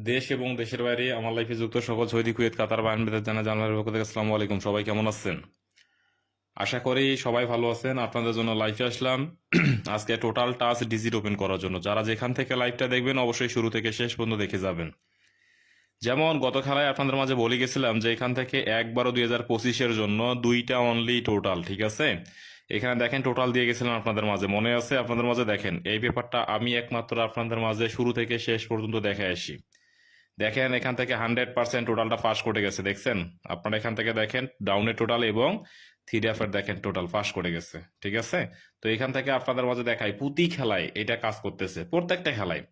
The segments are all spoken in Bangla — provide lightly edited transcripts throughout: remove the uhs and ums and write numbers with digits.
দেশ এবং দেশের বাইরে আমার লাইফে যুক্ত সকল সৌদি কুয়েত কাতার বা আনবিদের জানা জানার পক্ষ থেকে আসসালামু আলাইকুম। সবাই কেমন আছেন? আশা করি সবাই ভালো আছেন। আপনাদের জন্য লাইভে আসলাম আজকে টোটাল টাচ ডিজিট ওপেন করার জন্য। যারা যেখান থেকে লাইভটা দেখবেন অবশ্যই শুরু থেকে শেষ পর্যন্ত দেখে যাবেন। যেমন গত খেলায় আপনাদের মাঝে বলে গেছিলাম যে এখান থেকে 1/12/2025-এর জন্য দুইটা অনলি টোটাল, ঠিক আছে? এখানে দেখেন টোটাল দিয়ে গেছিলাম আপনাদের মাঝে, মনে আছে? আপনাদের মাঝে দেখেন এই পেপারটা আমি একমাত্র আপনাদের মাঝে শুরু থেকে শেষ পর্যন্ত দেখে আসি। দেখেন এখান থেকে 100% টোটালটা পাস করে গেছে, দেখছেন? আপনারা এখান থেকে দেখেন ডাউনের টোটাল এবং থ্রি এর দেখেন টোটাল পাস করে গেছে, ঠিক আছে? তো এখান থেকে আপনাদের মাঝে দেখাই প্রতি খেলায় এটা কাজ করতেছে, প্রত্যেকটা খেলায়।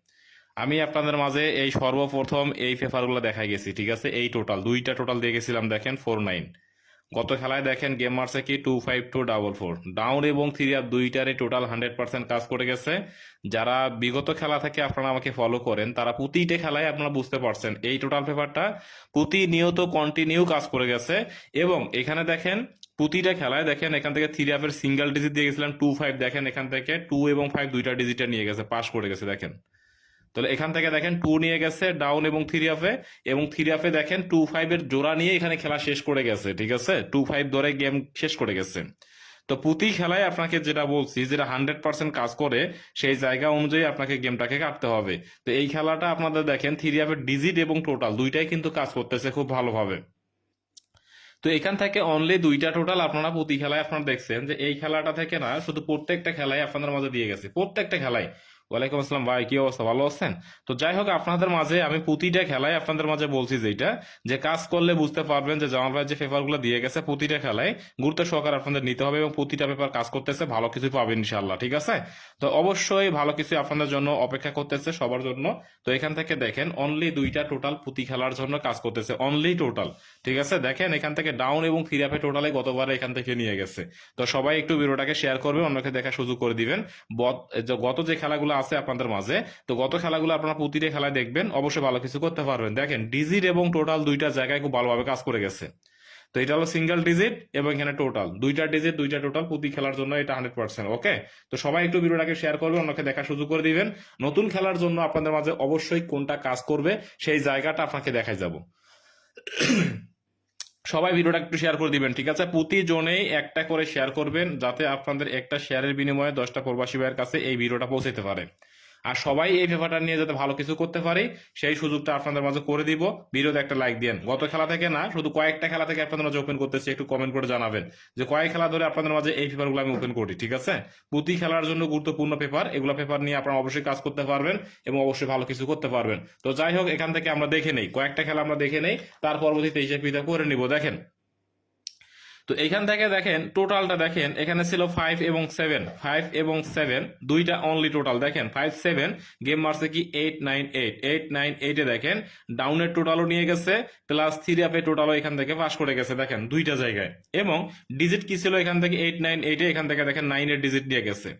আমি আপনাদের মাঝে এই সর্বপ্রথম এই পেপারগুলো দেখাই গেছি, ঠিক আছে? এই টোটাল দুইটা টোটাল দিয়ে গেছিলাম, দেখেন 49। গত খেলায় দেখেন গেম মারছে কি 25244, ডাউন এবং থ্রি আপ দুইটারে টোটাল 100% কাজ করে গেছে। যারা বিগত খেলা থেকে আপনারা আমাকে ফলো করেন তারা প্রতিটা খেলায় আপনারা বুঝতে পারছেন এই টোটাল পেপারটা প্রতিনিয়ত কন্টিনিউ কাজ করে গেছে। এবং এখানে দেখেন প্রতিটা খেলায় দেখেন এখান থেকে থ্রি আপের সিঙ্গেল ডিজিট দিয়ে গেছিলাম 25, দেখেন এখান থেকে 2 এবং 5 দুইটা ডিজিটে নিয়ে গেছে, পাস করে গেছে, দেখেন। তাহলে এখান থেকে দেখেন 2 নিয়ে গেছে ডাউন এবং থ্রি আপে, এবং থ্রি আপে দেখেন 2-5 এর জোড়া নিয়ে এখানে খেলা শেষ করে গেছে, ঠিক আছে? 2-5 ধরে গেম শেষ করে গেছে। তো প্রতি খেলায় আপনাকে যেটা বলছি, যেটা 100% কাজ করে সেই জায়গা অনুযায়ী আপনাকে গেমটাকে কাটতে হবে। তো এই খেলাটা আপনাদের দেখেন থ্রি আপের ডিজিট এবং টোটাল দুইটাই কিন্তু কাজ করতেছে খুব ভালোভাবে। তো এখান থেকে অনলি দুইটা টোটাল আপনারা প্রতি খেলায় আপনারা দেখছেন যে এই খেলাটা থেকে না, শুধু প্রত্যেকটা খেলায় আপনাদের মাঝে দিয়ে গেছে, প্রত্যেকটা খেলায়। ওয়ালাইকুম আসসালাম ভাই, কি অবস্থা, ভালো আছেন? তো যাই হোক, আপনাদের মাঝে আমি প্রতিটা খেলায় আপনাদের মাঝে বলছি যেটা, যে কাজ করলে বুঝতে পারবেন যে জামাল ভাই যে পেপারগুলো দিয়ে গেছে প্রতিটা খেলায় গুরুত্ব সহকারে আপনাদের নিতে হবে, এবং প্রতিটা পেপার কাজ করতেছে, ভালো কিছু পাবেন ইনশাল্লাহ, ঠিক আছে? তো অবশ্যই ভালো কিছু আপনাদের জন্য অপেক্ষা করতেছে সবার জন্য। তো এখান থেকে দেখেন অনলি দুইটা টোটাল প্রতি খেলার জন্য কাজ করতেছে, অনলি টোটাল, ঠিক আছে? দেখেন এখান থেকে ডাউন এবং থ্রি আপে টোটালে গতবার এখান থেকে নিয়ে গেছে। তো সবাই একটু ভিডিওটাকে শেয়ার করবেন, অন্যকে দেখার সুযোগ করে দিবেন। গত যে খেলাগুলো আছে আপনাদের মাঝে, তো গত খেলাগুলো আপনারা প্রতিটা খেলায় দেখবেন, অবশ্যই ভালো কিছু করতে পারবেন। দেখেন ডিজিট এবং টোটাল দুইটা জায়গায় খুব ভালোভাবে কাজ করে গেছে। তো এটা হলো সিঙ্গেল ডিজিট এবং এখানে টোটাল দুইটা ডিজিট দুইটা টোটাল প্রতি খেলার জন্য এটা 100%। ওকে, তো সবাই একটু ভিডিওটাকে শেয়ার করবেন, অন্যকে দেখার সুযোগ করে দিবেন। নতুন খেলার জন্য আপনাদের মাঝে অবশ্যই কোনটা কাজ করবে সেই জায়গাটা আপনাকে দেখাই যাব। সবাই ভিডিওটা একটু শেয়ার করে দিবেন, ঠিক আছে? প্রতি জনেই একটা করে শেয়ার করবেন, যাতে আপনাদের একটা শেয়ারের বিনিময়ে 10টা প্রবাসী ভাইয়ের কাছে এই ভিডিওটা পৌঁছাতে পারে। আর সবাই এই পেপারটা নিয়ে যাতে ভালো কিছু করতে পারে সেই সুযোগটা আপনাদের মাঝে করে দিব। ভিডিওতে একটা লাইক দিন। গত খেলা থেকে না, শুধু কয়েকটা খেলা থেকে আপনাদের মাঝে ওপেন করতেছি, একটু কমেন্ট করে জানাবেন যে কয়েক খেলা ধরে আপনাদের মাঝে এই পেপারগুলো আমি ওপেন করি, ঠিক আছে? প্রতি খেলার জন্য গুরুত্বপূর্ণ পেপার, এগুলো পেপার নিয়ে আপনারা অবশ্যই কাজ করতে পারবেন এবং অবশ্যই ভালো কিছু করতে পারবেন। তো যাই হোক, এখান থেকে আমরা দেখে নেই, কয়েকটা খেলা আমরা দেখে নেই, তার পরবর্তীতে হিসেব কিতাব করে নিব। দেখেন, তো এখান থেকে দেখেন টোটালটা দেখেন, এখানে ছিল 5 এবং 7 দুইটা অনলি টোটাল। দেখেন 5-7 গেম মারছে কি 8-9-8 দেখেন ডাউনের টোটালও নিয়ে গেছে, প্লাস থ্রি আপে টোটালও এখান থেকে পাস করে গেছে, দেখেন দুইটা জায়গায়। এবং ডিজিট কি ছিল এখান থেকে 8-9-8, এখান থেকে দেখেন 9-এর ডিজিট দিয়ে গেছে।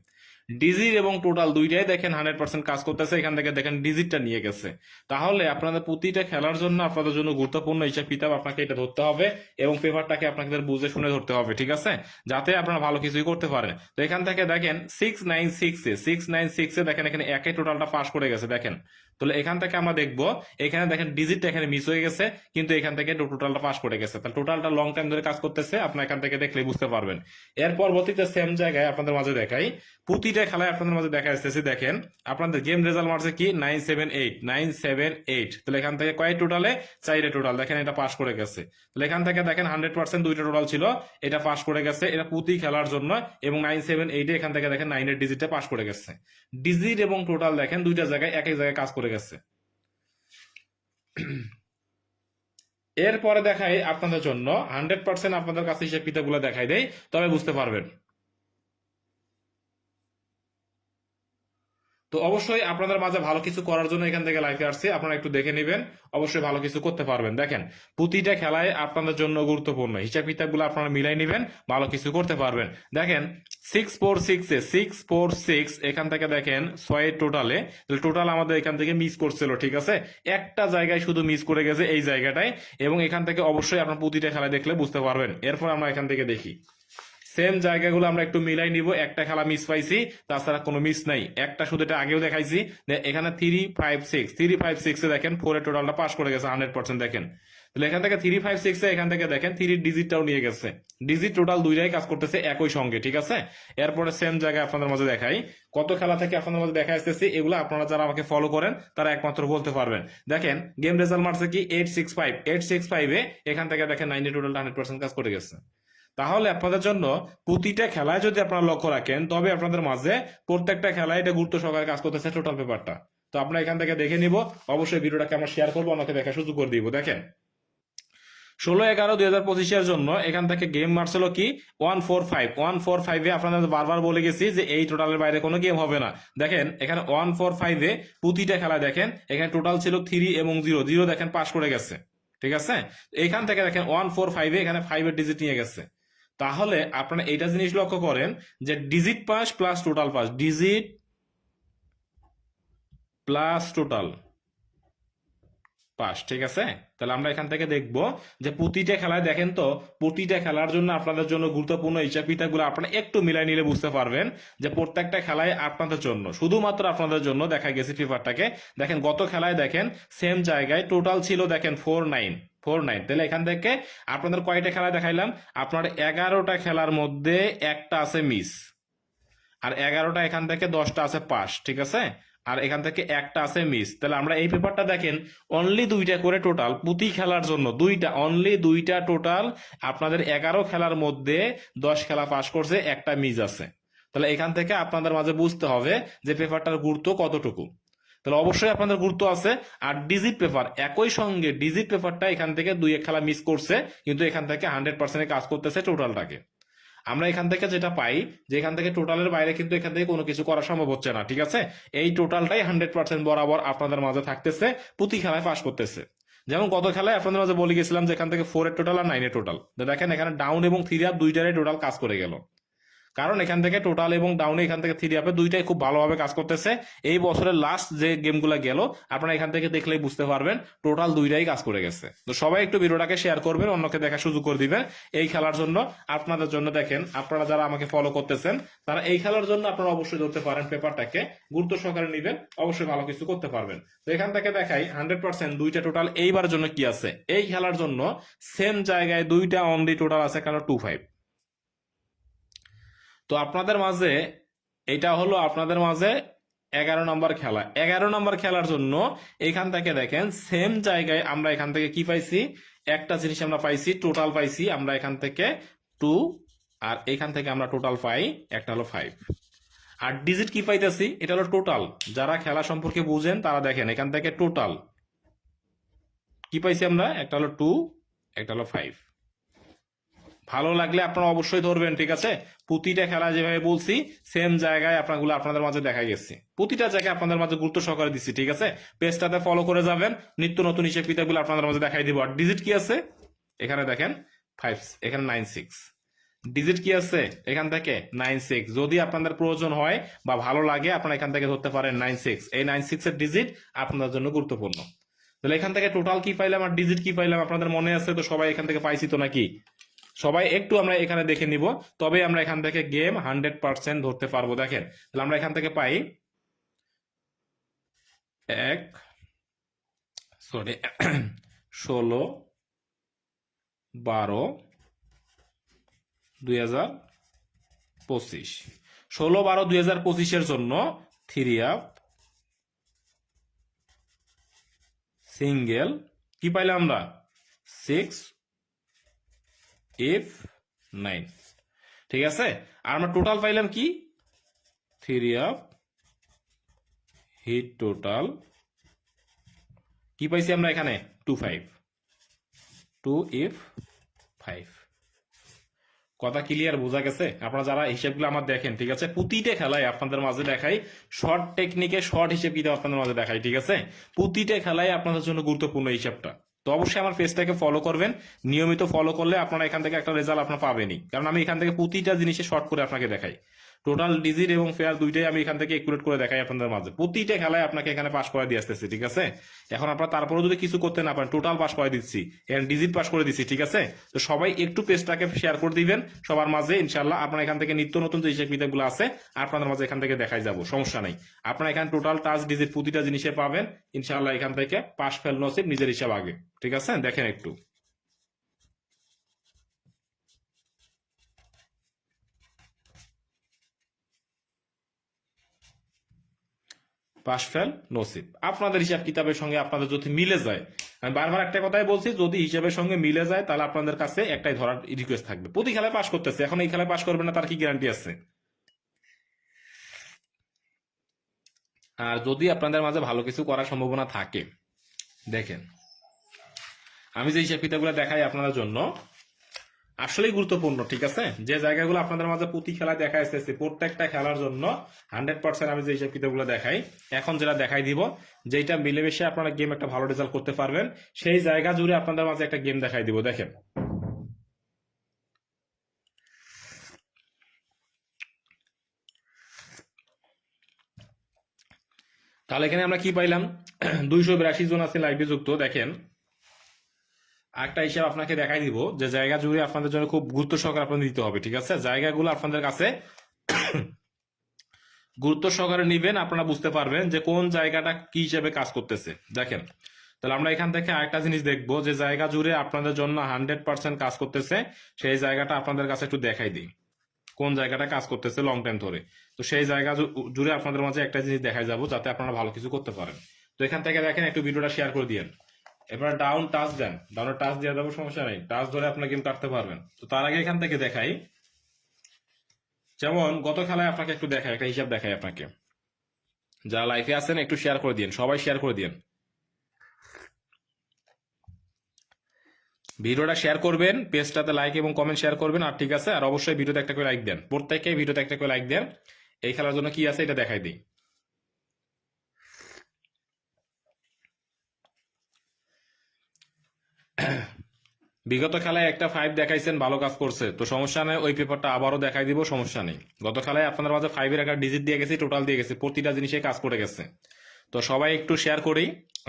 ডিজিট এবং টোটাল দুইটাই দেখেন 100% কাজ করতেছে, এখান থেকে দেখেন ডিজিটটা নিয়ে গেছে। তাহলে আপনাদের প্রতিটা খেলার জন্য আপনাদের জন্য গুরুত্বপূর্ণ হিসাব কিতাব আপনাকে এটা ধরতে হবে, এবং পেপারটাকে আপনাদের বুঝে শুনে ধরতে হবে, ঠিক আছে? যাতে আপনারা ভালো কিছুই করতে পারেন। তো এখান থেকে দেখেন 696-এ দেখেন এখানে একে টোটালটা পাস করে গেছে, দেখেন। তাহলে এখান থেকে আমরা দেখবো, এখানে দেখেন ডিজিটটা এখানে মিস হয়ে গেছে, কিন্তু এখান থেকে টোটালটা পাস করে গেছে। তাহলে টোটালটা লং টাইম ধরে কাজ করতেছে, আপনার এখান থেকে দেখলে বুঝতে পারবেন। এর পরবর্তীতে সেম জায়গায় আপনাদের মাঝে দেখাই, প্রতিটা খেলায় আপনাদের মাঝে দেখা যাচ্ছে, দেখেন আপনাদের গেম রেজাল্ট মারছে কি 978। তাহলে এখান থেকে কয় টোটালে? 4 টোটাল, দেখেন এটা পাস করে গেছে। তাহলে এখান থেকে দেখেন 100% দুইটা টোটাল ছিল, এটা পাস করে গেছে, এটা প্রতি খেলার জন্য। এবং 978 এখান থেকে দেখেন 9-এর ডিজিটে পাস করে গেছে। ডিজিট এবং টোটাল দেখেন দুইটা জায়গায় এক এক জায়গায় কাজ করে গেছে। এরপরে দেখাই আপনাদের জন্য 100% আপনাদের কাছে হিসেব কিতাবগুলো দেখাই দেয়, তবে বুঝতে পারবেন। তো অবশ্যই আপনাদের মাঝে ভালো কিছু করার জন্য এখান থেকে লাইফে আসছে, আপনারা একটু দেখে নেবেন, অবশ্যই ভালো কিছু করতে পারবেন। দেখেন প্রতিটা খেলায় আপনাদের জন্য গুরুত্বপূর্ণ হিসাব কিতাবগুলো আপনারা মিলাই নেবেন, ভালো কিছু করতে পারবেন। দেখেন 646 এখান থেকে দেখেন 6 টোটালে, টোটাল আমাদের এখান থেকে মিস করছিল, ঠিক আছে? একটা জায়গায় শুধু মিস করে গেছে, এই জায়গাটায়। এবং এখান থেকে অবশ্যই আপনার প্রতিটা খেলায় দেখলে বুঝতে পারবেন। এরপর আমরা এখান থেকে দেখি সেম জায়গাগুলো আমরা একটু মিলাই নিব। একটা খেলা মিস পাইছি, তাছাড়া কোনো মিস নাই। একটা শুধু এটা আগেও দেখাইছি যে এখানে 356 এ দেখেন 4 এর টোটালটা পাস করে গেছে 100%। দেখেন তাহলে এখান থেকে 356 এ এখান থেকে দেখেন 3 ডিজিটটাও নিয়ে গেছে। ডিজিট টোটাল দুইটাই কাজ করতেছে একই সঙ্গে, ঠিক আছে। এরপরে সেম জায়গায় আপনাদের মাঝে দেখাই, কত খেলা থেকে আপনাদের মাঝে দেখা আসতেছে, এগুলো আপনারা যারা আমাকে ফলো করেন তারা একমাত্র বলতে পারবেন। দেখেন গেম রেজাল্ট মারছে কি 865 এ এখান থেকে দেখেন 90 টোটাল 100% কাজ করে গেছে। তাহলে আপনাদের জন্য প্রতিটা খেলায় যদি আপনারা লক্ষ্য রাখেন, তবে আপনাদের মাঝে প্রত্যেকটা খেলায় এটা গুরুত্ব সহকারে কাজ করতেছে টোটাল পেপারটা। তো আপনারা এখান থেকে দেখে নিব। অবশ্যই ভিডিওটাকে আমরা শেয়ার করবো, অন্যকে দেখা সুযোগ করে দিব। দেখেন 16/11/2025 জন্য এখান থেকে গেম মারছিল কি 145 এ আপনাদের বারবার বলে গেছি যে এই টোটালের বাইরে কোনো গেম হবে না। দেখেন এখানে 145 এ প্রতিটা খেলা দেখেন এখানে টোটাল ছিল 3 এবং 0 দেখেন পাস করে গেছে, ঠিক আছে। এখান থেকে দেখেন 145 এ এখানে 5 এর ডিজিট নিয়ে গেছে। তাহলে আপনারা এইটা জিনিস লক্ষ্য করেন যে digit pass plus total pass, digit plus total pass, ঠিক আছে। তাহলে আমরা এখান থেকে দেখব যে প্রতিটা খেলায় দেখেন, তো প্রতিটা খেলার জন্য আপনাদের জন্য গুরুত্বপূর্ণ হিসাব কিতাবগুলো আপনারা একটু মিলাই নিলে বুঝতে পারবেন যে প্রত্যেকটা খেলায় আপনাদের জন্য, শুধুমাত্র আপনাদের জন্য দেখা গেছে পেপারটাকে। দেখেন গত খেলায় দেখেন সেম জায়গায় টোটাল ছিল দেখেন 49। তাহলে এখান থেকে আপনাদের কয়টা খেলা দেখাইলাম, আপনার 11টা খেলার মধ্যে একটা আছে মিস, আর 11টা এখান থেকে 10টা আছে পাস, ঠিক আছে। আর এখান থেকে একটা আছে মিস। তাহলে আমরা এই পেপারটা দেখেন অনলি 2টা করে টোটাল প্রতি খেলার জন্য, অনলি 2টা টোটাল আপনাদের 11 খেলার মধ্যে 10 খেলা পাস করছে, একটা মিস আছে। তাহলে এখান থেকে আপনাদের মাঝে বুঝতে হবে যে পেপারটার গুরুত্ব কতটুকু। তাহলে অবশ্যই আপনাদের গুরুত্ব আছে। আর ডিজিট পেপার একই সঙ্গে, ডিজিট পেপারটা এখান থেকে 2-1 খেলা মিস করছে, কিন্তু এখান থেকে 100% কাজ করতেছে টোটালটাকে। আমরা এখান থেকে যেটা পাই যে এখান থেকে টোটালের বাইরে কিন্তু এখান থেকে কোনো কিছু করা সম্ভব হচ্ছে না, ঠিক আছে। এই টোটালটাই 100% বরাবর আপনাদের মাঝে থাকতেছে, প্রতি খেলায় পাস করতেছে। যেমন গত খেলায় আপনাদের মাঝে বলে গেছিলাম যে এখান থেকে 4 এর টোটাল আর 9 এর টোটাল, দেখেন এখানে ডাউন এবং 3 আপ দুইটারই টোটাল কাজ করে গেল। কারণ এখান থেকে টোটাল এবং ডাউনে এখান থেকে 3 আপে দুইটাই খুব ভালোভাবে কাজ করতেছে। এই বছরের লাস্ট যে গেমগুলো গেল আপনারা এখান থেকে দেখলেই বুঝতে পারবেন টোটাল দুইটাই কাজ করে গেছে। তো সবাই একটু ভিডিওটাকে শেয়ার করবেন, অন্যকে দেখার সুযোগ করে দিবেন এই খেলার জন্য। আপনাদের জন্য দেখেন, আপনারা যারা আমাকে ফলো করতেছেন তারা এই খেলার জন্য আপনারা অবশ্যই ধরতে পারেন, পেপারটাকে গুরুত্ব সহকারে নিবেন, অবশ্যই ভালো কিছু করতে পারবেন। তো এখান থেকে দেখাই 100% দুইটা টোটাল এইবার জন্য কি আছে। এই খেলার জন্য সেম জায়গায় দুইটা অনলি টোটাল আছে, কেন 25। তো আপনাদের মাঝে এটা হলো আপনাদের মাঝে 11 নম্বর খেলা। 11 নম্বর খেলার জন্য এখান থেকে দেখেন সেম জায়গায় আমরা এখান থেকে কি পাইছি, একটা জিনিস আমরা পাইছি, টোটাল পাইছি আমরা এখান থেকে 2, আর এখান থেকে আমরা টোটাল পাই একটা হলো 5। আর ডিজিট কি পাইতেছি, এটা হলো টোটাল। যারা খেলা সম্পর্কে বুঝেন তারা দেখেন এখান থেকে টোটাল কি পাইছি আমরা, একটা হলো 2, একটা হলো 5। ভালো লাগলে আপনারা অবশ্যই ধরবেন, ঠিক আছে। প্রতিটা খেলা যেভাবে বলছি সেম জায়গায় আপনাগুলো আপনাদের মাঝে দেখা গেছে, প্রতিটা জায়গায় আপনাদের মাঝে গুরুত্ব সহকারে দিচ্ছি, ঠিক আছে। পেজটাতে ফলো করে যাবেন, নিত্য নতুন হিসেব কিতাবগুলো আপনাদের মাঝে দেখাই দিব। আর ডিজিট কি আছে এখানে দেখেন 5, এখানে 96। ডিজিট কি আছে এখান থেকে 96। যদি আপনাদের প্রয়োজন হয় বা ভালো লাগে আপনারা এখান থেকে ধরতে পারেন 96। এই 96 এর ডিজিট আপনাদের জন্য গুরুত্বপূর্ণ। তাহলে এখান থেকে টোটাল কি পাইলাম আর ডিজিট কি পাইলাম আপনাদের মনে আছে তো, সবাই এখান থেকে পাইছি তো নাকি? সবাই একটু আমরা এখানে দেখে নিব, তবে আমরা এখান থেকে গেম 100% ধরতে পারবো। দেখেন তাহলে আমরা এখান থেকে পাই 16/12/2025। 16/12/2025 জন্য 3 আপ সিঙ্গেল কি পাইলাম আমরা 6F9, ঠিক আছে। আর আমরা টোটাল পাইলাম কি 3 আপ হিট টোটাল কি পাইছি আমরা এখানে 2F5। কথা ক্লিয়ার বোঝা গেছে? আপনারা যারা হিসেবগুলো আমার দেখেন, ঠিক আছে, প্রতিটা খেলায় আপনাদের মাঝে দেখাই শর্ট টেকনিকে শর্ট হিসেব কিতাব আপনাদের মাঝে দেখাই, ঠিক আছে। প্রতিটা খেলায় আপনাদের জন্য গুরুত্বপূর্ণ হিসাবটা। তো অবশ্যই আমার পেজটাকে ফলো করবেন, নিয়মিত ফলো করলে আপনারা এখান থেকে একটা রেজাল্ট আপনারা পাবেনই, কারণ আমি এখান থেকে প্রতিটা জিনিসে শর্ট করে আপনাকে দেখাই। টোটাল ডিজিট এবং ফেয়ার দুইটাই আমি এখান থেকে একুরেট করে দেখাই আপনাদের মাঝে। প্রতিটা খেলায় আপনাকে এখানে পাস করে দিয়ে আসতেছি, ঠিক আছে। এখন আপনারা তারপরেও যদি কিছু করতে না পারেন, টোটাল পাস করে দিচ্ছি, এখানে ডিজিট পাস করে দিচ্ছি, ঠিক আছে। তো সবাই একটু পেজটাকে শেয়ার করে দিবেন সবার মাঝে, ইনশাল্লাহ আপনারা এখান থেকে নিত্য নতুন যে হিসাব কিতাবগুলো আছে আপনাদের মাঝে এখান থেকে দেখাই যাব, সমস্যা নেই। আপনারা এখানে টোটাল টাচ ডিজিট প্রতিটা জিনিসে পাবেন ইনশাল্লাহ। এখান থেকে পাস ফেল নসিব নিজের হিসাব আগে, ঠিক আছে। দেখেন একটু পাশ ফেল নসিব আপনাদের হিসাব কিতাবের সঙ্গে আপনাদের যদি মিলে যায়, আমি বারবার একটা কথাই বলছি, যদি হিসাবের সঙ্গে মিলে যায় তাহলে আপনাদের কাছে একটাই ধরার রিকোয়েস্ট থাকবে, প্রতি খেলায় পাস করতেছে, এখন এই খেলায় পাস করবে না তার কি গ্যারান্টি আছে। আর যদি আপনাদের মাঝে ভালো কিছু করার সম্ভাবনা থাকে, দেখেন আমি যে হিসাব কিতাবগুলো দেখাই আপনাদের জন্য আসলেই গুরুত্বপূর্ণ, ঠিক আছে। যে জায়গাগুলো আপনাদের মাঝে প্রতি খেলায় দেখা এসেছে, প্রত্যেকটা খেলার জন্য 100% আমি যে হিসাব কিতাবগুলো দেখাই, এখন যেটা দেখাই দিব, যেটা মিলেমিশে আপনারা গেম একটা ভালো রেজাল্ট করতে পারবেন, সেই জায়গা জুড়ে আপনাদের মাঝে একটা গেম দেখাই দিব। দেখেন তাহলে এখানে আমরা কি পাইলাম, 282 জন আছে লাইভে যুক্ত। দেখেন একটা হিসাব আপনাকে দেখাই দিব, যে জায়গা জুড়ে আপনাদের জন্য খুব গুরুত্ব সহকারে আপনাদের দিতে হবে, ঠিক আছে। জায়গাগুলো আপনাদের কাছে গুরুত্ব সহকারে নিবেন, আপনারা বুঝতে পারবেন যে কোন জায়গাটা কি হিসেবে কাজ করতেছে। দেখেন তাহলে আমরা এখান থেকে আরেকটা জিনিস দেখবো, যে জায়গা জুড়ে আপনাদের জন্য 100% কাজ করতেছে, সেই জায়গাটা আপনাদের কাছে একটু দেখাই দিই, কোন জায়গাটা কাজ করতেছে লং টাইম ধরে। তো সেই জায়গা জুড়ে আপনাদের মাঝে একটা জিনিস দেখাই যাবো, যাতে আপনারা ভালো কিছু করতে পারেন। তো এখান থেকে দেখেন একটু ভিডিওটা শেয়ার করে দিয়েন। এবার ডাউন টাচ দেন, ডাউনে টাচ দিয়ে দেবো, সমস্যা নেই, টাচ ধরে আপনার গেম কাটতে পারবেন। তো তার আগে এখান থেকে দেখাই, যেমন গত খেলায় আপনাকে একটু দেখাই, একটা হিসাব দেখাই আপনাকে। যারা লাইফে আছেন একটু শেয়ার করে দিন, সবাই শেয়ার করে দিন, ভিডিওটা শেয়ার করবেন, পেজটাতে লাইক এবং কমেন্ট শেয়ার করবেন, আর ঠিক আছে, আর অবশ্যই ভিডিওতে একটা করে লাইক দেন, প্রত্যেককে ভিডিওতে একটা করে লাইক দেন। এই খেলার জন্য কি আছে এটা দেখাই দিই। বিগত খেলায় একটা 5 দেখাইছেন, ভালো কাজ করছে, তো সমস্যা নেই, ওই পেপারটা আবারও দেখাই দিব, সমস্যা নেই। গত খেলায় আপনাদের মাঝে 5 এর একটা ডিজিট দিয়ে গেছি, টোটাল দিয়ে গেছি, প্রতিটা জিনিসে কাজ করে গেছে। তো সবাই একটু শেয়ার করি।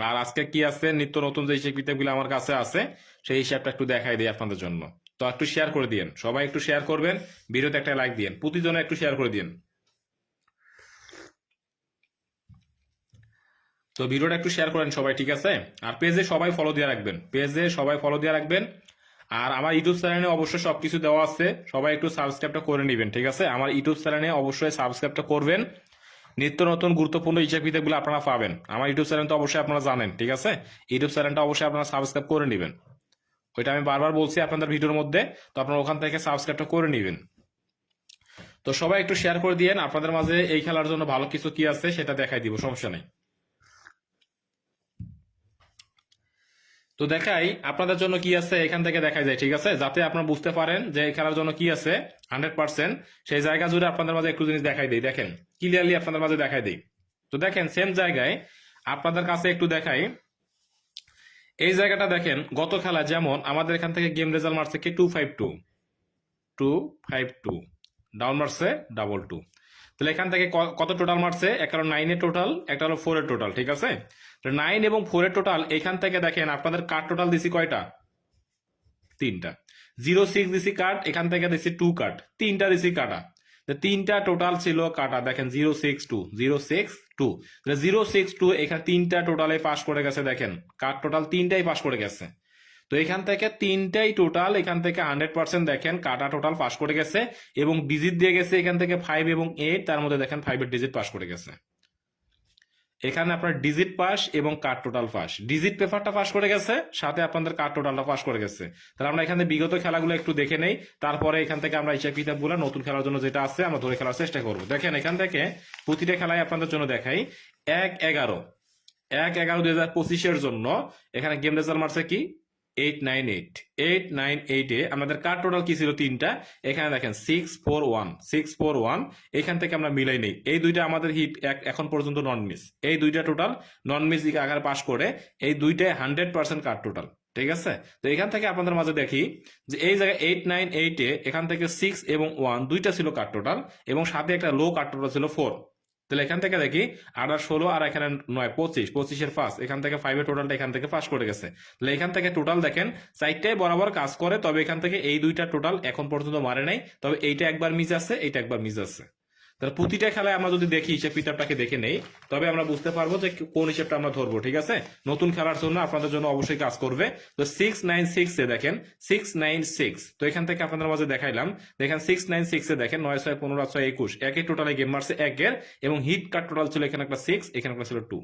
আর আজকে কি আছে, নিত্য নতুন যে হিসাব কিতাবগুলো আমার কাছে আছে, সেই হিসাবটা একটু দেখাই দিই আপনাদের জন্য। তো একটু শেয়ার করে দিন, সবাই একটু শেয়ার করবেন, ভিডিওতে একটা লাইক দিন, প্রতিজনে একটু শেয়ার করে দিন। তো ভিডিওটা একটু শেয়ার করেন সবাই, ঠিক আছে। আর পেজে সবাই ফলো দিয়ে রাখবেন, পেজে সবাই ফলো দিয়ে রাখবেন। আর আমার ইউটিউব চ্যানেলে অবশ্যই সবকিছু দেওয়া আছে, সবাই একটু সাবস্ক্রাইবটা করে নেবেন, ঠিক আছে। আমার ইউটিউব চ্যানেলে অবশ্যই সাবস্ক্রাইবটা করবেন, নিত্য নতুন গুরুত্বপূর্ণ হিসাব কিতাবগুলো আপনারা পাবেন। আমার ইউটিউব চ্যানেল তো অবশ্যই আপনারা জানেন, ঠিক আছে। ইউটিউব চ্যানেলটা অবশ্যই আপনারা সাবস্ক্রাইব করে নেবেন, ওইটা আমি বারবার বলছি আপনাদের ভিডিওর মধ্যে, তো আপনারা ওখান থেকে সাবস্ক্রাইবটা করে নেবেন। তো সবাই একটু শেয়ার করে দিয়েন, আপনাদের মাঝে এই খেলার জন্য ভালো কিছু কি আছে সেটা দেখাই দিব, সমস্যা নেই। তো দেখাই আপনাদের জন্য কি আছে, এখান থেকে দেখাই যায়, ঠিক আছে, যাতে আপনারা বুঝতে পারেন যে এই খেলার জন্য কি আছে 100%, সেই জায়গা জুড়ে আপনাদের মাঝে একটু জিনিস দেখাই দিই। দেখেন ক্লিয়ারলি আপনাদের মাঝে দেখাই দিই। তো দেখেন সেম জায়গায় আপনাদের কাছে একটু দেখাই, এই জায়গাটা দেখেন গত খেলা যেমন আমাদের এখান থেকে গেম রেজাল্ট মারছে কি 252 ডাউন মারছে 22। তাহলে এখান থেকে কত টোটাল মারছে, একটা হলো 9 এর টোটাল, একটা হলো 4 এর টোটাল, ঠিক আছে। 9 এবং 4 এর টোটাল, এখান থেকে দেখেন আপনাদের কার্ড টোটাল দিছি কয়টা, 3টা। 06 দিছি কার্ড, এখান থেকে দিছি 2 কার্ড, 3টা দিছি কাটা। 3টা টোটাল ছিল কাটা, দেখেন 062 062 এখানে 3টা টোটালে পাস করে গেছে, দেখেন কার্ড টোটাল 3টাই পাস করে গেছে। তো এখান থেকে 3টাই টোটাল, এখান থেকে 100% দেখেন কাটা টোটাল পাস করে গেছে, এবং ডিজিট দিয়ে গেছে এখান থেকে 5 এবং 8, তার মধ্যে দেখেন 5 এর ডিজিট পাস করে গেছে। এখানে আপনার ডিজিট পাস এবং কার্ড টোটাল পাস, ডিজিট পেপারটা পাস করে গেছে, সাথে আপনাদের কার্ড টোটালটা পাস করে গেছে। তাহলে আমরা এখানে বিগত খেলাগুলো একটু দেখে নেই, তারপরে এখান থেকে আমরা হিসাব কিতাবগুলো নতুন খেলার জন্য যেটা আছে আমরা ধরে খেলার চেষ্টা করবো। দেখেন এখান থেকে প্রতিটা খেলায় আপনাদের জন্য দেখাই, 1/11/2025 জন্য এখানে গেম রেজাল্ট মারছে কি 898 আমাদের কার্ড টোটাল কি ছিল 3টা, এখানে দেখেন 641 এখান থেকে আমরা মিলাই নেই, এই দুইটা আমাদের হিট এখন পর্যন্ত নন মিস, এই দুইটা টোটাল নন মিস আকারে পাস করে, এই দুইটাই 100% কার্ড টোটাল। ঠিক আছে। তো এখান থেকে আপনাদের মাঝে দেখি যে এই জায়গায় 8 9 8 এখান থেকে 6 এবং 1 দুইটা ছিল কাট টোটাল, এবং সাথে একটা লো কাট টোটাল ছিল 4। তাহলে এখান থেকে দেখি 8 আর 16 আর এখানে 9 25, 25-এর ফার্স্ট এখান থেকে 5 এর টোটালটা এখান থেকে ফার্স্ট করে গেছে। তাহলে এখান থেকে টোটাল দেখেন চারটায় বরাবর কাজ করে, তবে এখান থেকে এই দুইটা টোটাল এখন পর্যন্ত মারে নাই, তবে এইটা একবার মিস আছে, এইটা একবার মিস আছে। তাহলে প্রতিটা খেলায় আমরা যদি দেখি হিসেব কিতাবটাকে দেখে নেই, তবে আমরা বুঝতে পারবো যে কোন হিসেবটা আমরা ধরবো। ঠিক আছে, নতুন খেলার জন্য আপনাদের জন্য অবশ্যই কাজ করবে। তো 6 9 6 দেখেন 6 9 6, তো এখান থেকে আপনাদের মাঝে দেখাইলাম। দেখেন 6 9 6 দেখেন 9 6 15 6 21, একই টোটালে গেম মারছে একের, এবং হিট কাট টোটাল ছিল এখানে একটা 6, এখানে একটা ছিল 2।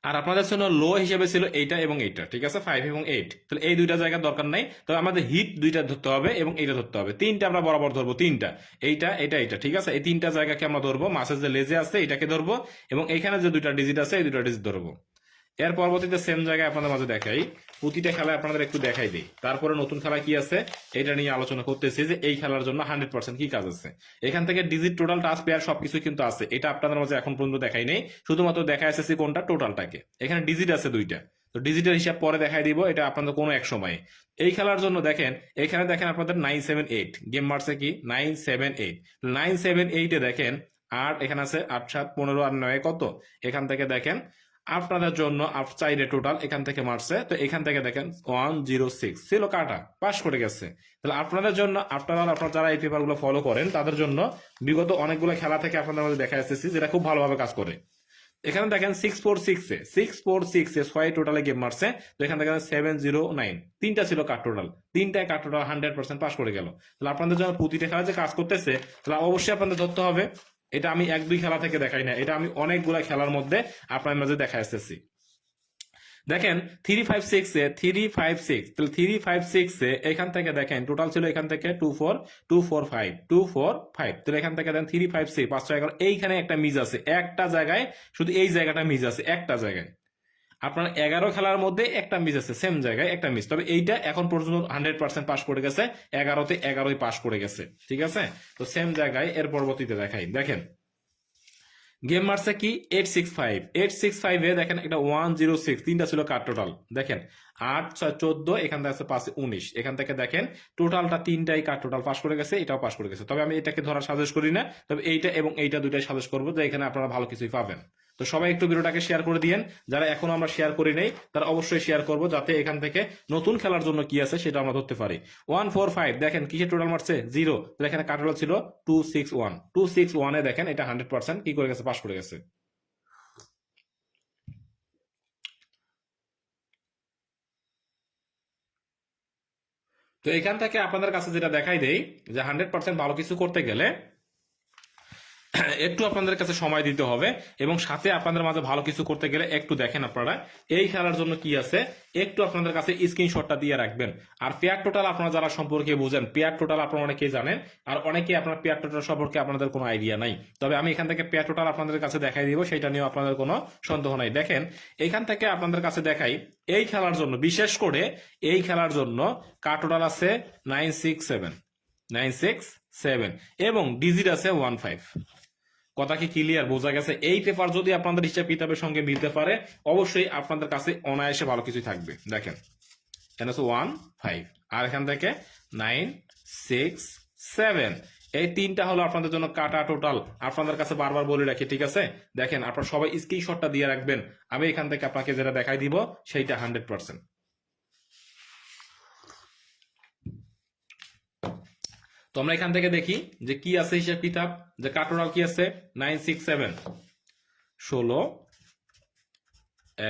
আর আপনাদের জন্য লো হিসেবে ছিল এইটা এবং এইটা। ঠিক আছে, 5 এবং 8। তাহলে এই দুইটা জায়গা দরকার নাই, তবে আমাদের হিট দুইটা ধরতে হবে এবং এইটা ধরতে হবে। তিনটা আমরা বরাবর ধরবো, তিনটা, এইটা এটা এটা। ঠিক আছে, এই তিনটা জায়গাকে আমরা ধরবো। মাছের যে লেজে আছে এটাকে ধরবো, এবং এখানে যে দুইটা ডিজিট আছে এই দুইটা ডিজিট ধরবো। এর পরবর্তীতে সেম জায়গায় আপনাদের মাঝে দেখাই, প্রতিটা খেলায় আপনাদের একটু দেখাই দিই, তারপরে নতুন খেলা কি আছে এটা নিয়ে আলোচনা করতেছি যে এই খেলার জন্য 100% কি কাজ আছে। এখান থেকে ডিজিট, টোটাল, টাচ, পেয়ার সবকিছু কিন্তু আছে, এটা আপনাদের মাঝে এখন পর্যন্ত দেখাই নেই, শুধুমাত্র দেখা এসেছি কোনটা, টোটালটাকে। এখানে ডিজিট আছে দুইটা, তো ডিজিটের হিসাব পরে দেখাই দিব, এটা আপনাদের কোনো এক সময়ে। এই খেলার জন্য দেখেন এখানে দেখেন আপনাদের 9 7 8 গেম মারছে কি 9 7 8। 9 7 8 দেখেন 8, এখানে আছে 8 7 15 আর 9 কত, এখান থেকে দেখেন আপনাদের জন্য চাইরে টোটাল এখান থেকে মারছে। তো এখান থেকে দেখেন 106 ছিল কাটা, পাস করে গেছে। তাহলে আপনাদের জন্য আপনারা যারা এই পেপার গুলো ফলো করেন তাদের জন্য বিগত অনেকগুলো খেলা থেকে আপনাদের মধ্যে দেখা যাচ্ছে যেটা খুব ভালোভাবে কাজ করে। এখানে দেখেন 6 4 6 6 টোটালে গেম মারছে। তো এখানে দেখেন 709, তিনটা ছিল কাট টোটাল, তিনটায় কাট টোটাল 100% পাস করে গেল। তাহলে আপনাদের জন্য প্রতিটা খেলা যে কাজ করতেছে, তাহলে অবশ্যই আপনাদের ধরতে হবে। এটা আমি 1 2 খেলা থেকে দেখাই না, এটা আমি অনেকগুলা খেলার মধ্যে আপনার মাঝে দেখা আসতেছি। দেখেন 3 5 6 তাহলে 3 5 6 এখান থেকে দেখেন টোটাল ছিল এখান থেকে 2 4 2 4 5 2 4 5। তাহলে এখান থেকে দেন 3 5 6 5 6 11, এইখানে একটা মিস আছে একটা জায়গায়, শুধু এই জায়গাটা মিস আছে একটা জায়গায়। আপনার 11 খেলার মধ্যে একটা মিস আছে, সেম জায়গায় একটা মিস, তবে এইটা এখন পর্যন্ত 100% পাস করে গেছে, 11তে 11ই পাস করে গেছে। ঠিক আছে, তো সেম জায়গায় এর পরবর্তীতে দেখাই। দেখেন গেম মারছে কি 8 6 5 দেখেন এটা 106, তিনটা ছিল কাট টোটাল। দেখেন 8 6 14, এখান থেকে আছে 5 19, এখান থেকে দেখেন টোটালটা তিনটাই কাট টোটাল পাস করে গেছে, এটাও পাস করে গেছে। তবে আমি এটাকে ধরা সাজেস্ট করি না, তবে এইটা এবং এইটা দুইটাই সাজেস্ট করবো, যে এখানে আপনারা ভালো কিছুই পাবেন। তো সবাই একটু ভিডিওটাকে শেয়ার করে দিয়েন, যারা এখনো আমরা শেয়ার করি নাই তারা অবশ্যই শেয়ার করবো, যাতে এখান থেকে নতুন খেলার জন্য কি আছে সেটা আমরা ধরতে পারি। 1 4 5 দেখেন কিসের টোটাল মারছে 0, তাহলে এখানে কাট টোটাল ছিল 2 6 1 দেখেন এটা 100% কি করে গেছে, পাস করে গেছে। তো এখান থেকে আপনাদের কাছে যেটা দেখাই দেই যে 100% ভালো কিছু করতে গেলে একটু আপনাদের কাছে সময় দিতে হবে, এবং সাথে আপনাদের মাঝে ভালো কিছু করতে গেলে একটু দেখেন আপনারা এই খেলার জন্য কি আছে, একটু আপনাদের কাছে স্ক্রিনশটটা দিয়ে রাখবেন। আর পেয়ার টোটাল আপনারা যারা সম্পর্কে বুঝেন, পেয়ার টোটাল আপনারা অনেকেই জানেন, আর অনেকে আপনার পেয়ার টোটাল সম্পর্কে আপনাদের কোনো আইডিয়া নাই। তবে আমি এখান থেকে পেয়ার টোটাল আপনাদের কাছে দেখাই দিব, সেটা নিয়ে আপনাদের কোনো সন্দেহ নাই। দেখেন এখান থেকে আপনাদের কাছে দেখাই, এই খেলার জন্য বিশেষ করে এই খেলার জন্য কাট টোটাল আছে 9 6 7 এবং ডিজিট আছে 1 5। কথা কি ক্লিয়ার, বোঝা গেছে? এই পেপার যদি আপনাদের হিসাব কিতাবের সঙ্গে মিলতে পারে, অবশ্যই আপনাদের কাছে অনায়াসে ভালো কিছুই থাকবে। দেখেন এখানে আছে 1 5, আর এখান থেকে 9 6 7, এই তিনটা হলো আপনাদের জন্য কাটা টোটাল। আপনাদের কাছে বারবার বলে রাখি, ঠিক আছে? দেখেন আপনারা সবাই স্ক্রিনশটটা দিয়ে রাখবেন, আমি এখান থেকে আপনাকে যেটা দেখাই দিব সেইটা 100%। তো আমরা এখান থেকে দেখি যে কি আছে হিসাব কিতাব, যে কাটোটাল কি আছে 9 6 7 16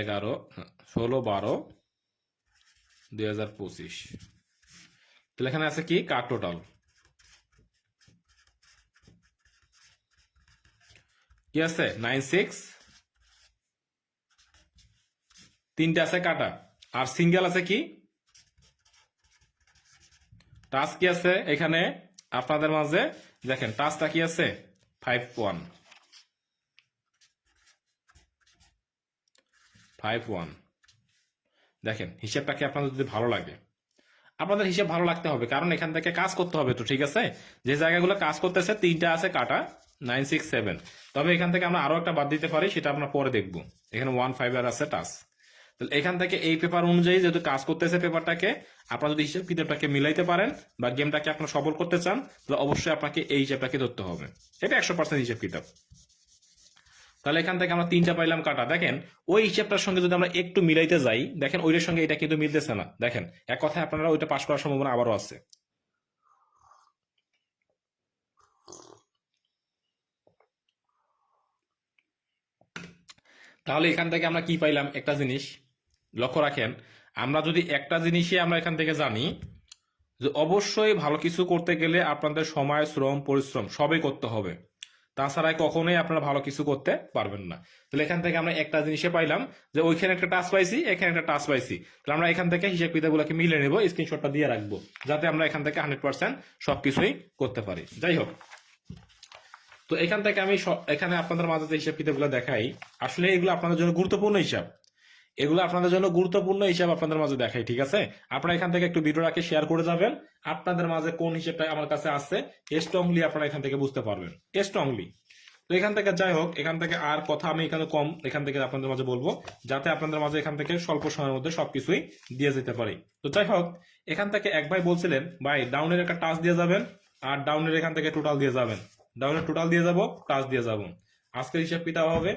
11 16 12 2025। তাহলে এখানে আছে কি কাট টোটাল কি আছে 9 6, তিনটা আছে কাটা, আর সিঙ্গেল আছে কি টাচ কি আছে এখানে আপনাদের মাঝে। দেখেন টাচটা কি আছে 5 1 5 1। দেখেন হিসাবটাকে আপনাদের যদি ভালো লাগে, আপনাদের হিসাব ভালো লাগতে হবে, কারণ এখান থেকে কাজ করতে হবে। তো ঠিক আছে, যে জায়গাগুলো কাজ করতেছে তিনটা আছে কাটা 9 6 7, তবে এখান থেকে আমরা আরো একটা বাদ দিতে পারি, সেটা আমরা পরে দেখবো। এখানে 1 5 আর আছে টাচ। তাহলে এখান থেকে এই পেপার অনুযায়ী যেহেতু কাজ করতেছে পেপারটাকে, আপনারা যদি হিসাব কিতাবটাকে মিলাইতে পারেন বা গেমটাকে আপনারা সফল করতে চান, তাহলে অবশ্যই আপনাকে এই হিসাবটাকে ধরতে হবে। এটা 100% হিসাব কিতাব। তাহলে এখান থেকে আমরা 3টা পাইলাম কাটা। দেখেন ওই হিসাবটার সঙ্গে যদি আমরা একটু মিলাইতে যাই, দেখেন ওইটার সঙ্গে এটা কিন্তু মিলতেছে না। দেখেন এক কথায় আপনারা ওইটা পাস করার সম্ভাবনা আবারও আছে। তাহলে এখান থেকে আমরা কি পাইলাম, একটা জিনিস লক্ষ্য রাখেন, আমরা যদি একটা জিনিসই আমরা এখান থেকে জানি যে অবশ্যই ভালো কিছু করতে গেলে আপনাদের সময়, শ্রম, পরিশ্রম সবই করতে হবে, তাছাড়া কখনোই আপনারা ভালো কিছু করতে পারবেন না। তাহলে এখান থেকে আমরা একটা জিনিসে পাইলাম যে ওইখানে একটা টাচ পাইছি, এখানে একটা টাচ পাইছি। তাহলে আমরা এখান থেকে হিসাব কিতাবগুলোকে মিলে নেব, স্ক্রিনশটটা দিয়ে রাখবো, যাতে আমরা এখান থেকে 100% সবকিছুই করতে পারি। যাই হোক, তো এখান থেকে আমি এখানে আপনাদের মাঝে যে হিসাব কিতাবগুলো দেখাই, আসলে এগুলো আপনাদের জন্য গুরুত্বপূর্ণ হিসাব। এগুলো আপনাদের জন্য গুরুত্বপূর্ণ হিসাব আপনাদের মাঝে দেখাই, ঠিক আছে? আপনারা এখান থেকে একটু ভিডিওটাকে শেয়ার করে যাবেন, আপনাদের মাঝে কোন হিসাবটা আমার কাছে আছে স্ট্রংলি আপনারা এখান থেকে বুঝতে পারবেন, স্ট্রংলি। তো এখান থেকে যাই হোক, এখান থেকে আর কথা আমি এখানে কম এখান থেকে আপনাদের মাঝে বলবো, যাতে আপনাদের মাঝে এখান থেকে স্বল্প সময়ের মধ্যে সবকিছুই দিয়ে যেতে পারি। তো যাই হোক, এখান থেকে এক ভাই বলছিলেন ভাই ডাউনের একটা টাচ দিয়ে যাবেন, আর ডাউনের এখান থেকে টোটাল দিয়ে যাবেন। ডাউনের টোটাল দিয়ে যাব, টাচ দিয়ে যাব। আজকের হিসাব কিতাব হবে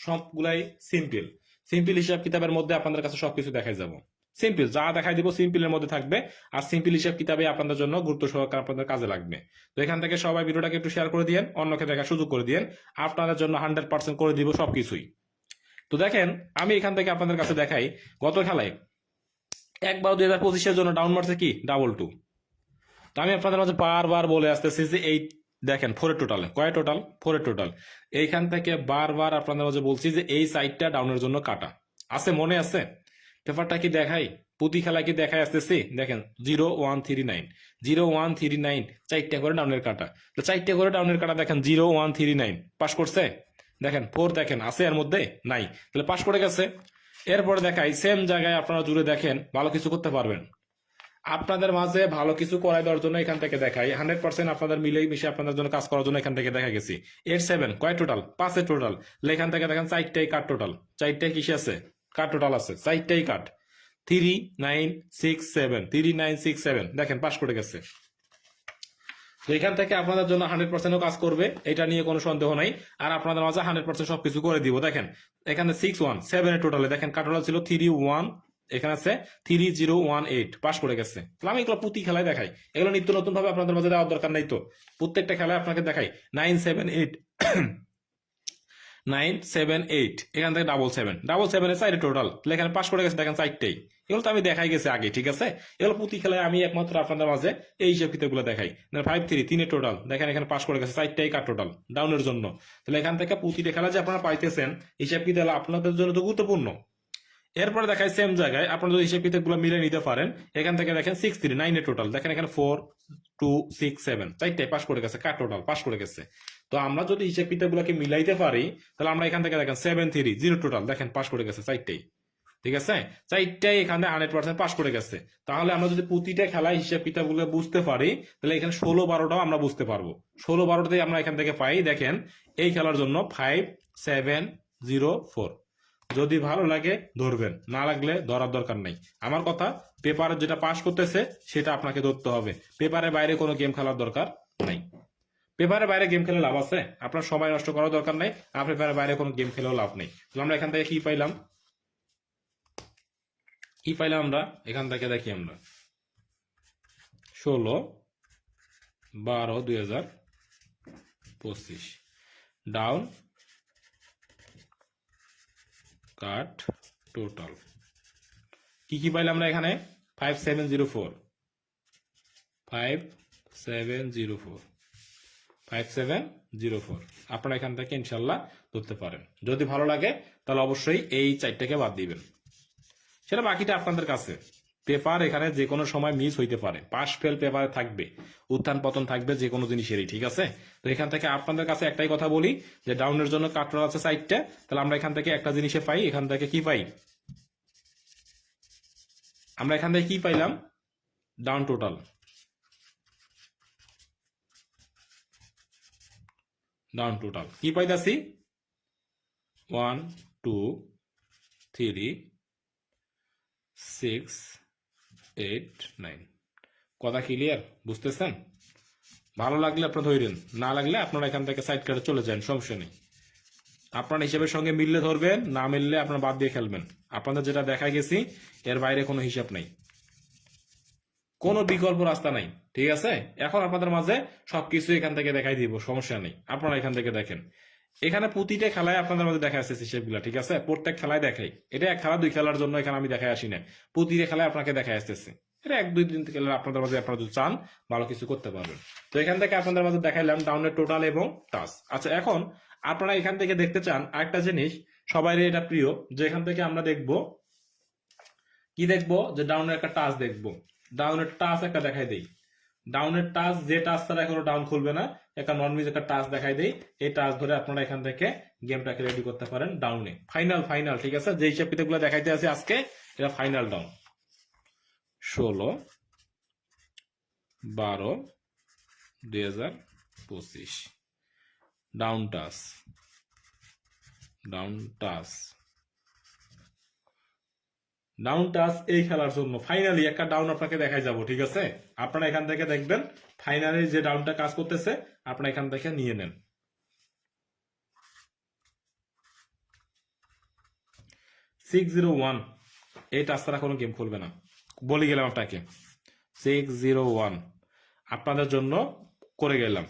সবগুলাই সিম্পল। সিম্পল হিসাব কিতাবের মধ্যে আপনাদের কাছে সবকিছু দেখাই যাব। সিম্পল যা দেখাই দিব সিম্পলের মধ্যে থাকবে, আর সিম্পল হিসাব কিতাবে আপনাদের জন্য গুরুত্ব সহকারে আপনাদের কাজে লাগবে। তো এখান থেকে সবাই ভিডিওটাকে একটু শেয়ার করে দিয়েন, অন্যকে দেখার সুযোগ করে দিয়েন, আপনাদের জন্য 100% করে দিব সবকিছুই। তো দেখেন আমি এখান থেকে আপনাদের কাছে দেখাই, গত খেলায় 1/12/2025-এর জন্য ডাউন মারছে কি ডাবল 2। তো আমি আপনাদের মাঝে বারবার বলে আসতেছি যে এই দেখেন 4-এর টোটাল, কয় টোটাল 4-এর টোটাল। এইখান থেকে বারবার আপনাদের মাঝে বলছি যে এই সাইডটা ডাউনের জন্য কাটা আছে, মনে আছে? পেপারটা কি দেখাই, প্রতি খেলা কি দেখাই আসতেছি? দেখেন 0-1-3-9, 0-1-3-9, 4টা করে ডাউনের কাটা। তো 4টা করে ডাউনের কাটা দেখেন 0-1-3-9 পাস করছে। দেখেন 4 দেখেন আছে এর মধ্যে নাই, তাহলে পাস করে গেছে। এরপরে দেখাই সেম জায়গায় আপনারা জুড়ে দেখেন ভালো কিছু করতে পারবেন। আপনাদের মাঝে ভালো কিছু করাই দেওয়ার জন্য এখান থেকে দেখাই 100% আপনাদের মিলেই মিশে আপনাদের জন্য কাজ করার জন্য এখান থেকে দেখা গেছি। 8-7 কয় টোটাল 5-এর টোটাল। এখান থেকে দেখেন 4টাই কাট টোটাল, 4টাই কিসে আছে কাট টোটাল আছে, 4টাই কাট। 3-9-6-7, 3-9-6-7 দেখেন পাস করে গেছে। তো এখান থেকে আপনাদের জন্য 100% কাজ করবে, এটা নিয়ে কোনো সন্দেহ নাই। আর আপনাদের মাঝে 100% সবকিছু করে দিব। দেখেন এখানে 6-1-7-এর টোটালে দেখেন কাট টোটাল ছিল 3-1, এখানে আছে 3-0-1-8 পাস করে গেছে। তাহলে আমি এগুলো প্রতি খেলায় দেখাই, এগুলো নিত্য নতুন ভাবে আপনাদের মাঝে দেওয়ার দরকার নাই। তো প্রত্যেকটা খেলায় আপনাকে দেখাই 9-7-8 9-7-8, এখান থেকে 7-7 এর সাইডে টোটাল এখানে পাস করে গেছে দেখেন 4টাই। এগুলো তো আমি দেখাই গেছে আগে, ঠিক আছে? এগুলো প্রতি খেলায় আমি একমাত্র আপনাদের মাঝে এই হিসাব কিতাবগুলো দেখাই। 5-3-3-এর টোটাল দেখেন এখানে পাস করে গেছে 4টাই কাট টোটাল ডাউনের জন্য। তাহলে এখান থেকে প্রতিটা খেলা যে আপনারা পাইতেছেন হিসাব কিতাব আপনাদের জন্য তো গুরুত্বপূর্ণ। এরপরে দেখায় সেম জায়গায় আপনারা যদি হিসাব কিতাবগুলো মিলে নিতে পারেন, এখান থেকে দেখেন 6-3-9-এর টোটাল দেখেন এখানে 4-2-6-7 4টাই পাস করে গেছে, কাট টোটাল পাস করে গেছে। তো আমরা যদি হিসাব কিতাবগুলোকে মিলাইতে পারি, তাহলে আমরা এখান থেকে দেখেন 7-3-0 টোটাল দেখেন পাস করে গেছে 4টাই, ঠিক আছে? 4টাই এখানে 100% পাস করে গেছে। তাহলে আমরা যদি প্রতিটা খেলায় হিসাব কিতাবগুলো বুঝতে পারি, তাহলে এখানে 16-12টাও আমরা বুঝতে পারবো। 16-12টাই আমরা এখান থেকে পাই। দেখেন এই খেলার জন্য 5-7-0-4। যদি ভালো লাগে ধরবেন, না লাগলে ধরার দরকার নাই। আমার কথা পেপারে যেটা পাস করতেছে সেটা আপনাকে ধরতে হবে, পেপারের বাইরে কোনো গেম খেলার দরকার নাই। পেপারের বাইরে গেম খেলে লাভ আছে? আপনার সময় নষ্ট করার দরকার নাই, আর পেপারের বাইরে কোনো গেম খেলেও লাভ নেই। তো আমরা এখান থেকে কি পাইলাম, আমরা এখান থেকে দেখি আমরা 16-12-2025 ডাউন কাট টোটাল কি কি পাইলাম আমরা এখানে 5704 5704 5704 আপনারা এখান থেকে ইনশাল্লাহ ধরতে পারেন। যদি ভালো লাগে তাহলে অবশ্যই এই 4টাকে বাদ দিবেন, সেটা বাকিটা আপনাদের কাছে। পেপার এখানে যে কোনো সময় মিস হইতে পারে, পাস ফেল পেপারে থাকবে, উত্থান পতন থাকবে যে কোনো জিনিসেরই, ঠিক আছে? তো এখান থেকে আপনাদের কাছে একটাই কথা বলি যে ডাউনের জন্য কাটর আছে 4টা, তাহলে আমরা এখান থেকে একটা জিনিসে পাই, এখান থেকে কি পাই, আমরা এখান থেকে কি পাইলাম ডাউন টোটাল, ডাউন টোটাল কি পাইতাছি 1 2 3 689। কথা ক্লিয়ার, বুঝতেছেন? ভালো লাগলে আপনারা ধরেন, না লাগলে আপনারা এখান থেকে সাইড কাটে চলে যান, সমস্যা নেই। আপনার হিসাবের সঙ্গে মিললে ধরবেন, না মিললে আপনারা বাদ দিয়ে খেলবেন। আপনাদের যেটা দেখা গেছি এর বাইরে কোনো হিসাব নাই, কোনো বিকল্প রাস্তা নাই, ঠিক আছে? এখন আপনাদের মাঝে সবকিছু এখান থেকে দেখাই দিব, সমস্যা নেই। আপনারা এখান থেকে দেখেন, এখানে প্রতিটা খেলায় আপনাদের মধ্যে দেখা যাচ্ছে হিসেবগুলা, ঠিক আছে? প্রত্যেক খেলায় দেখাই, এটা এক খেলা দুই খেলার জন্য এখানে আমি দেখাই আসি না, প্রতিটা খেলায় আপনাকে দেখা আসতেছে। এটা এক দুই দিন খেলে আপনাদের মাঝে আপনারা যদি চান ভালো কিছু করতে পারবেন। তো এখান থেকে আপনাদের মাঝে দেখাইলাম ডাউনের টোটাল এবং টাচ। আচ্ছা, এখন আপনারা এখান থেকে দেখতে চান আরেকটা জিনিস, সবাই এটা প্রিয়, যে এখান থেকে আমরা দেখব কি, দেখবো যে ডাউনের একটা টাচ দেখবো। ডাউনের টাচ একটা দেখাই দেই, ডাউনের টাচ, যে টাচ ছাড়া এখনো ডাউন খুলবে না, একটা নর্মিজ একটা টাচ দেখাই দেই। এই টাচ ধরে আপনারা এখান থেকে গেমটাকে রেডি করতে পারেন ডাউনে। ফাইনাল ফাইনাল, ঠিক আছে? যে হিসাব গুলো দেখাইতে আছে আজকে, এটা final down. 16/12/2025 down touch, down touch, down touch এই খেলার জন্য ফাইনালি একটা ডাউন আপনাকে দেখাই যাব, ঠিক আছে? আপনারা এখান থেকে দেখবেন ফাইনালি যে ডাউনটা কাজ করতেছে, আপনারা এখান থেকে নিয়ে নেন। 601, এই টাচ ছাড়া কোনো গেম খুলবে না, বলে গেলাম আপনাকে। 601 আপনাদের জন্য করে গেলাম।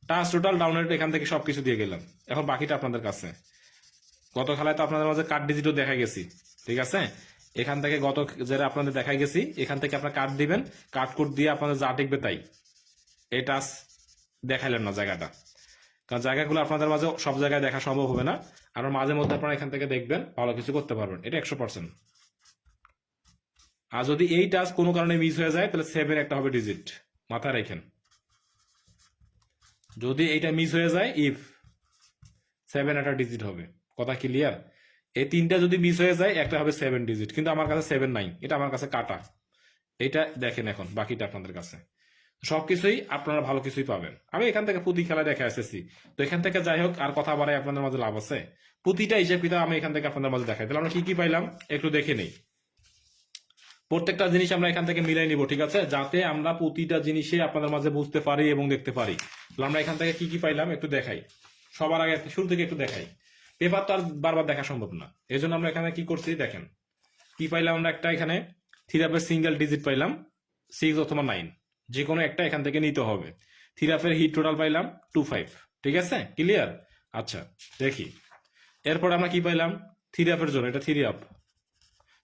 টাচ টোটাল ডাউনের এখান থেকে সবকিছু দিয়ে গেলাম, এখন বাকিটা আপনাদের কাছে। গত খেলায় তো আপনাদের মাঝে কার্ড ডিজিটও দেখা গেছি, ঠিক আছে? এখান থেকে গত যেটা আপনাদের দেখাই গেছি, এখান থেকে আপনার কার্ড দিবেন, কার্ড কোড দিয়ে আপনাদের যা টিকবে তাই। এই টাচ দেখাইলেন না জায়গাটা, কারণ জায়গাগুলো আপনাদের মাঝে সব জায়গায় দেখা সম্ভব হবে না। আর মাঝে মধ্যে আপনারা এখান থেকে দেখবেন, ভালো কিছু করতে পারবেন, এটা 100%। আর যদি এই টাচ কোনো কারণে মিস হয়ে যায়, তাহলে 7 একটা হবে ডিজিট, মাথায় রাখেন। যদি এইটা মিস হয়ে যায়, ইফ 7 একটা ডিজিট হবে, কথা ক্লিয়ার? এই তিনটা যদি মিস হয়ে যায়, একটা হবে 7 ডিজিট, কিন্তু আমার কাছে 7 নাই, এটা আমার কাছে কাটা। এটা দেখেন, এখন বাকিটা আপনাদের কাছে। সবকিছুই আপনারা ভালো কিছুই পাবেন। আমি এখান থেকে প্রতি খেলা দেখে এসেছি, তো এখান থেকে যাই হোক, আর কথা বাড়াই আপনাদের মাঝে লাভ আছে? প্রতিটা হিসেব কিতাব আমি এখান থেকে আপনাদের মাঝে দেখাই। তাহলে আমরা কি কি পাইলাম একটু দেখে নেই। প্রত্যেকটা জিনিস আমরা এখান থেকে মিলাই নিব, ঠিক আছে? যাতে আমরা প্রতিটা জিনিসে আপনাদের মাঝে বুঝতে পারি এবং দেখতে পারি। তাহলে আমরা এখান থেকে কি কি পাইলাম একটু দেখাই। সবার আগে শুরু থেকে একটু দেখাই, পেপার তো আর বারবার দেখা সম্ভব না, এই জন্য আমরা এখানে কি করছি দেখেন। কি পাইলাম আমরা, একটা এখানে থিরাপের সিঙ্গেল ডিজিট পাইলাম, 6 অথবা 9, যে কোনো একটা এখান থেকে নিতে হবে। থিরাপের হিট টোটাল পাইলাম 25, ঠিক আছে? ক্লিয়ার? আচ্ছা, দেখি এরপর আমরা কি পাইলাম থিরাপের জন্য, এটা থিরাপ,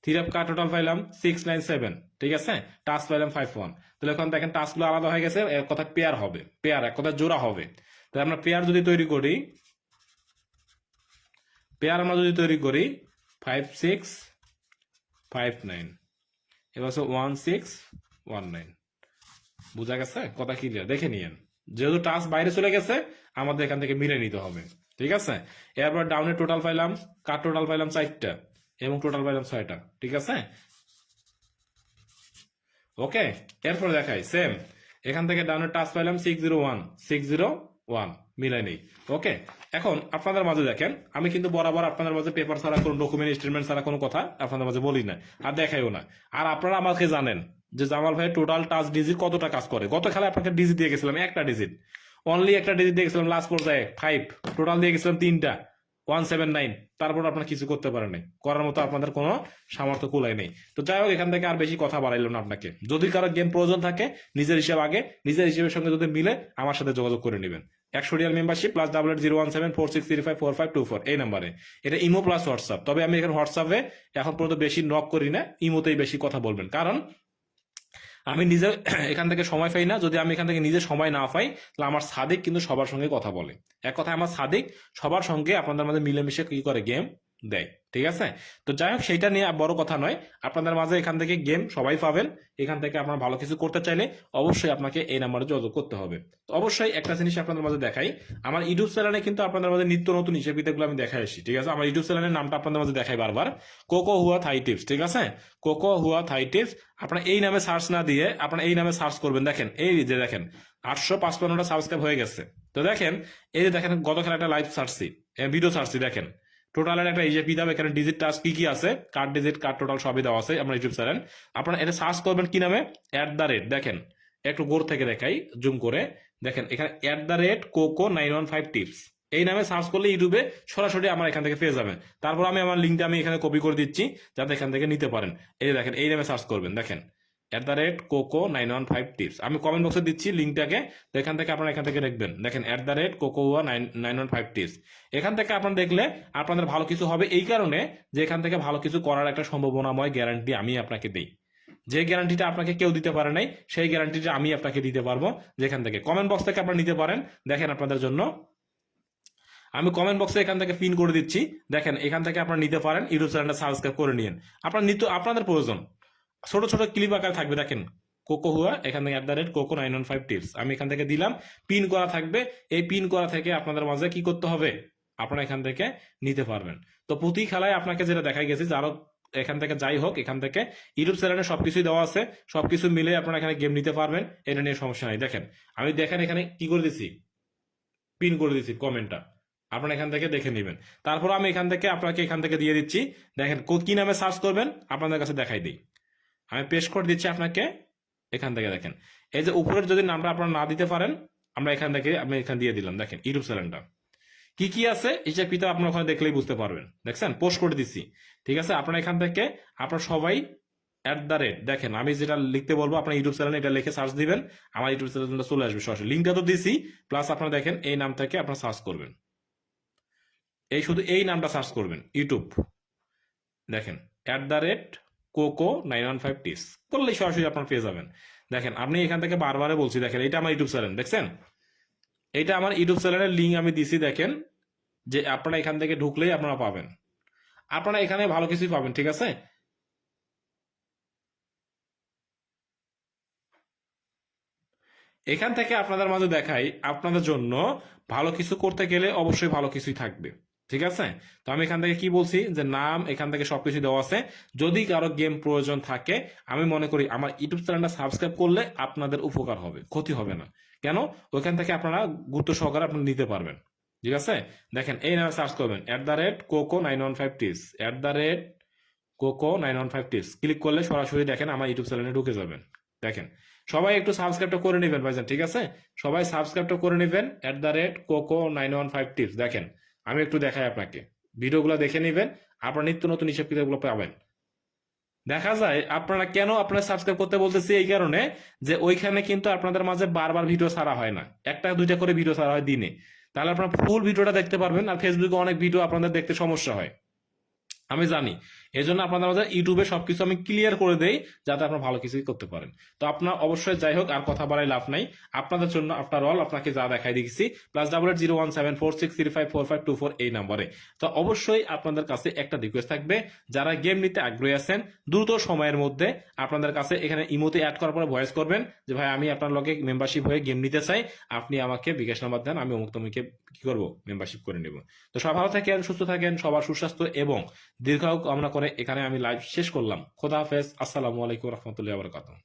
থিরাপ কার টোটাল পাইলাম 697, ঠিক আছে? টাচ পাইলাম 51। তাহলে এখন দেখেন টাচগুলো আলাদা হয়ে গেছে, এক কথা পেয়ার হবে, পেয়ার এক কথা জোড়া হবে। তাহলে আমরা পেয়ার যদি তৈরি করি, পেয়ার আমরা যদি তৈরি করি 5659, এবার 1619, বুঝা গেছে? কথা ক্লিয়ার? দেখে নিয়েন, যেহেতু টাচ বাইরে চলে গেছে, আমাদের এখান থেকে মিলে নিতে হবে, ঠিক আছে? এরপর ডাউনের টোটাল পাইলাম, কার টোটাল পাইলাম 4টা, এবং টোটাল পাইলাম 6টা, ঠিক আছে? ওকে, এরপর দেখাই সেম, এখান থেকে ডাউনের টাচ পাইলাম 601 মিলাই নেই। ওকে, এখন আপনাদের মাঝে দেখেন, আমি কিন্তু বরাবর আপনাদের মাঝে পেপার ছাড়া কোনো ডকুমেন্ট স্টেটমেন্ট ছাড়া কোনো কথা আপনাদের মাঝে বলি না, আর দেখাইও না। আর আপনারা আমাকে জানেন যে জামাল ভাই টোটাল টাচ ডিজিট কতটা কাজ করে। গত খেলায় আপনাকে ডিজিট দিয়ে গেছিলাম, একটা ডিজিট, অনলি একটা ডিজিট দিয়ে গেছিলাম লাস্ট পর্যায়ে 5, টোটাল দিয়ে গেছিলাম 3টা, 179। তারপর আপনার কিছু করতে পারেন নাই, করার মতো আপনাদের কোনো সামর্থ্য কুলাই নেই। তো যাই হোক, এখান থেকে আর বেশি কথা বাড়াইলাম না আপনাকে। যদি কারো গেম প্রয়োজন থাকে, নিজের হিসাব আগে, নিজের হিসেবের সঙ্গে যদি মিলে আমার সাথে যোগাযোগ করে নেবেন। 100 রিয়াল মেম্বারশিপ +880174635424 এই নাম্বারে। এটা ইমো প্লাস হোয়াটসঅ্যাপ। তবে আমি এখানে হোয়াটসঅ্যাপে এখন পর্যন্ত বেশি নক করি না, ইমোতেই বেশি কথা বলবেন, কারণ আমি নিজে এখান থেকে সময় পাই না। যদি আমি এখান থেকে নিজে সময় না পাই, তাহলে আমার সাদিক কিন্তু সবার সঙ্গে কথা বলে। এক কথায় আমার সাদিক সবার সঙ্গে আপনাদের মাঝে মিলেমিশে কি করে গেম দেয়, ঠিক আছে? তো যাই হোক, সেইটা নিয়ে বড় কথা নয়। আপনাদের মাঝে এখান থেকে গেম সবাই পাবেন। এখান থেকে আপনার ভালো কিছু করতে চাইলে অবশ্যই আপনাকে এই নাম্বারে যোগাযোগ করতে হবে। তো অবশ্যই একটা জিনিস আপনাদের মাঝে দেখাই, আমার ইউটিউব চ্যানেলে কিন্তু আপনাদের মাঝে নিত্য নতুন হিসেব কিতাবগুলো আমি দেখাই আসি, ঠিক আছে? আমার ইউটিউব চ্যানেলের নামটা আপনাদের মাঝে দেখাই বারবার, কোকো হুয়া থাই টিপস, ঠিক আছে? কোকো হুয়া থাই টিপস। আপনারা এই নামে সার্চ না দিয়ে আপনারা এই নামে সার্চ করবেন। দেখেন, এই যে দেখেন 855টা সাবস্ক্রাইব হয়ে গেছে। তো দেখেন, এই যে দেখেন, গত খেলা একটা লাইভ সার্চছি, ভিডিও সার্চছি, দেখেন টোটালের একটা এই যে পিদাব এখানে ডিজিট টাস্ক কি কি আছে, কার্ড ডিজিট কার্ড টোটাল সবই দেওয়া আছে আপনার ইউটিউব চ্যানেল। আপনারা এটা সার্চ করবেন কি নামে, দেখেন একটু গোর থেকে দেখাই জুম করে, দেখেন এখানে @coco915tips এই নামে সার্চ করলে ইউটিউবে সরাসরি আমার এখান থেকে পেয়ে যাবেন। তারপর আমি আমার লিঙ্কটা আমি এখানে কপি করে দিচ্ছি যাতে এখান থেকে নিতে পারেন। এই যে দেখেন এই নামে সার্চ করবেন, দেখেন @coco915tips আমি কমেন্ট বক্সে দিচ্ছি লিঙ্কটাকে, তো এখান থেকে আপনারা এখান থেকে দেখবেন, দেখেন @coco915tips এখান থেকে আপনারা দেখলে আপনাদের ভালো কিছু হবে, এই কারণে যে এখান থেকে ভালো কিছু করার একটা সম্ভাবনাময় গ্যারান্টি আমি আপনাকে দিই। যে গ্যারান্টিটা আপনাকে কেউ দিতে পারে নাই সেই গ্যারান্টিটা আমি আপনাকে দিতে পারবো, যেখান থেকে কমেন্ট বক্স থেকে আপনারা নিতে পারেন। দেখেন আপনাদের জন্য আমি কমেন্ট বক্সে এখান থেকে পিন করে দিচ্ছি, দেখেন এখান থেকে আপনারা নিতে পারেন, ইউটিউব চ্যানেলটা সাবস্ক্রাইব করে নিন। আপনাদের প্রয়োজন ছোট ছোট ক্লিপ আকার থাকবে, দেখেন কোকো হুয়া এখান থেকে @coco915tips আমি এখান থেকে দিলাম, পিন করা থাকবে। এই পিন করা থেকে আপনাদের মাঝে কি করতে হবে, আপনারা এখান থেকে নিতে পারবেন। তো প্রতি খেলায় আপনাকে যেটা দেখাই গেছে যে আরো এখান থেকে যাই হোক, এখান থেকে ইউটিউব চ্যানেলে সবকিছুই দেওয়া আছে, সবকিছু মিলে আপনারা এখানে গেম নিতে পারবেন, এটা নিয়ে সমস্যা নাই। দেখেন আমি দেখেন এখানে কি করে দিছি, পিন করে দিছি কমেন্টটা, আপনারা এখান থেকে দেখে নেবেন। তারপর আমি এখান থেকে আপনাকে এখান থেকে দিয়ে দিচ্ছি, দেখেন কি নামে সার্চ করবেন আপনাদের কাছে দেখাই দিই, আমি পেস্ট করে দিচ্ছি আপনাকে এখান থেকে। দেখেন এই যে উপরের যদি নামটা আপনারা না দিতে পারেন, আমরা এখান থেকে আমি এখানে দিয়ে দিলাম, দেখেন ইউটিউব চ্যানেলটা কি কি আছে হিসাব কিতাব আপনারা ওখানে দেখলেই বুঝতে পারবেন। দেখছেন পোস্ট করে দিচ্ছি, ঠিক আছে। আপনারা এখান থেকে আপনারা সবাই দেখেন আমি যেটা লিখতে বলবো আপনার ইউটিউব চ্যানেলে এটা লিখে সার্চ দিবেন, আমার ইউটিউব চ্যানেলটা চলে আসবে সরাসরি, লিঙ্কটা তো দিছি। প্লাস আপনারা দেখেন এই নাম থেকে আপনারা সার্চ করবেন, এই শুধু এই নামটা সার্চ করবেন ইউটিউব, দেখেন @coco915tips করলেই সরাসরি আপনার পেয়ে যাবেন। দেখেন আপনি এখান থেকে বারবারে বলছি, দেখেন এটা আমার ইউটিউব চ্যানেল, দেখছেন এটা আমার ইউটিউব চ্যানেলের লিঙ্ক আমি দিছি, দেখেন যে আপনারা এখান থেকে ঢুকলেই আপনারা পাবেন, আপনারা এখানে ভালো কিছুই পাবেন, ঠিক আছে। এখান থেকে আপনাদের মাঝে দেখাই আপনাদের জন্য ভালো কিছু করতে গেলে অবশ্যই ভালো কিছুই থাকবে, ঠিক আছে। তো আমি এখান থেকে কি বলছি যে নাম এখান থেকে সবকিছু দেওয়া আছে, যদি কারো গেম প্রয়োজন থাকে আমি মনে করি আমার ইউটিউব চ্যানেলটা সাবস্ক্রাইব করলে আপনাদের উপকার হবে, ক্ষতি হবে না। কেন, ওইখান থেকে আপনারা গুরুত্ব সহকারে আপনারা নিতে পারবেন, ঠিক আছে। দেখেন এই নামে সার্চ করবেন @coco915tips @coco915tips ক্লিক করলে সরাসরি দেখেন আমার ইউটিউব চ্যানেলে ঢুকে যাবেন। দেখেন সবাই একটু সাবস্ক্রাইবটা করে নেবেন ভাইজান, ঠিক আছে। সবাই সাবস্ক্রাইবটা করে নেবেন @coco915tips দেখেন আমি একটু দেখাই আপনাকে, ভিডিওগুলো দেখে নেবেন, আপনারা নিত্য নতুন হিসাব কিতাবগুলো পাবেন। দেখা যায় আপনারা কেন আপনারা সাবস্ক্রাইব করতে বলতেছি, এই কারণে যে ওইখানে কিন্তু আপনাদের মাঝে বারবার ভিডিও ছাড়া হয় না, একটা দুইটা করে ভিডিও ছাড়া হয় দিনে, তাহলে আপনারা ফুল ভিডিওটা দেখতে পারবেন। আর ফেসবুকে অনেক ভিডিও আপনাদের দেখতে সমস্যা হয়, আমি জানি, এই জন্য আপনাদের মাঝে ইউটিউবে সবকিছু আমি ক্লিয়ার করে দেই যাতে আপনারা ভালো কিছুই করতে পারেন। তো আপনার অবশ্যই যাই হোক আর কথা বাড়াই লাভ নাই, আপনাদের জন্য আফটার অল আপনাকে যা দেখাই দিচ্ছি +880174635452 এই নাম্বারে। তো অবশ্যই আপনাদের কাছে একটা রিকোয়েস্ট থাকবে, যারা গেম নিতে আগ্রহী আছেন দ্রুত সময়ের মধ্যে আপনাদের কাছে এখানে ইমোতে অ্যাড করার পরে ভয়েস করবেন যে ভাই আমি আপনার লগে মেম্বারশিপ হয়ে গেম নিতে চাই, আপনি আমাকে বিকাশ নাম্বার দেন, আমি অমুক তমুকে কি করবো মেম্বারশিপ করে নেব। তো সবাই ভালো থাকেন, সুস্থ থাকেন, সবার সুস্বাস্থ্য এবং দীর্ঘায়ু কামনা করে এখানে আমি লাইভ শেষ করলাম। খোদা হাফেজ, আসসালামু আলাইকুম রহমতুল্লাহ বারকাতুহু।